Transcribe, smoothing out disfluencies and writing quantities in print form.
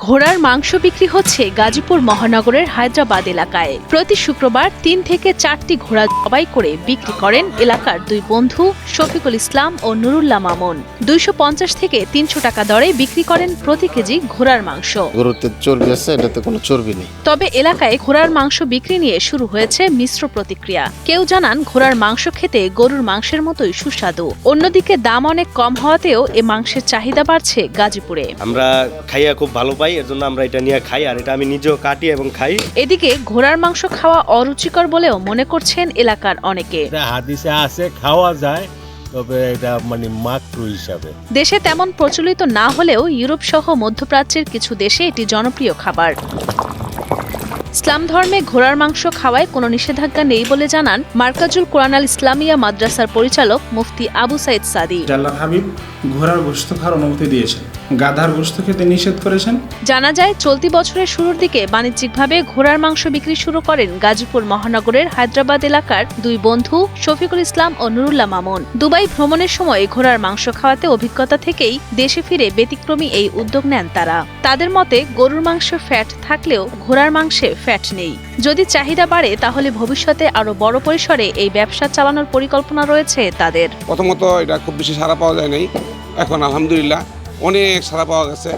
ঘোড়ার মাংস বিক্রি হচ্ছে গাজীপুর মহানগরের হায়দ্রাবাদ এলাকায়। প্রতি শুক্রবার ৩ থেকে ৪টি ঘোড়া জবাই করে বিক্রি করেন এলাকার দুই বন্ধু শফিকুল ইসলাম ও নুরুল্লাহ মামুন। ২৫০ থেকে ৩০০ টাকা দরে বিক্রি করেন প্রতি কেজি ঘোড়ার মাংস। গরুতে চর্বি আছে, এটাতে কোনো চর্বি নেই। তবে এলাকায় ঘোড়ার মাংস বিক্রি নিয়ে শুরু হয়েছে মিশ্র প্রতিক্রিয়া। কেউ জানান ঘোড়ার মাংস খেতে গরুর মাংসের মতোই সুস্বাদু, অন্যদিকে দাম অনেক কম হওয়াতেও এ মাংসের চাহিদা বাড়ছে গাজীপুরে। আমরা খাইয়া খুব ভালো পাই, এর জন্য আমরা এটা নিয়ে খাই, আর এটা আমি নিজেও কাটি এবং খাই। এদিকে ঘোড়ার মাংস খাওয়া অরুচিকর বলেও মনে করছেন এলাকার অনেকে। হাদিসে আছে খাওয়া যায়, তবে এটা মাত্র হিসাবে। দেশে তেমন প্রচলিত না হলেও ইউরোপ সহ মধ্যপ্রাচ্যের কিছু দেশে এটি জনপ্রিয় খাবার। ইসলাম ধর্মে ঘোড়ার মাংস খাওয়ায় কোনো নিষেধাজ্ঞা নেই বলে জানান মার্কাজুল কোরআন আল ইসলামিয়া মাদ্রাসার পরিচালক মুফতি আবু সাইদ সাদি। আল্লাহর হাবিব ঘোড়ার গোশত খাওয়ার অনুমতি দিয়েছেন, গাধার গোশত খেতে নিষেধ করেছেন। জানা যায় চলতি বছরের শুরুর দিকে বাণিজ্যিকভাবে ঘোড়ার মাংস বিক্রি শুরু করেন গাজীপুর মহানগরের হায়দ্রাবাদ এলাকার দুই বন্ধু শফিকুল ইসলাম ও নুরুল্লাহ মামুন। দুবাই ভ্রমণের সময় ঘোড়ার মাংস খাওয়াতে অভিজ্ঞতা থেকেই দেশে ফিরে ব্যতিক্রমী এই উদ্যোগ নেন তারা। তাদের মতে গরুর মাংস ফ্যাট থাকলেও ঘোড়ার মাংসে ফ্যাট নেই। যদি চাহিদা বাড়ে তাহলে ভবিষ্যতে আরো বড় পরিসরে এই ব্যবসা চালানোর পরিকল্পনা রয়েছে তাদের। প্রথমত এটা খুব বেশি সাড়া পাওয়া যায় নাই, এখন আলহামদুলিল্লাহ অনেক সাড়া পাওয়া গেছে।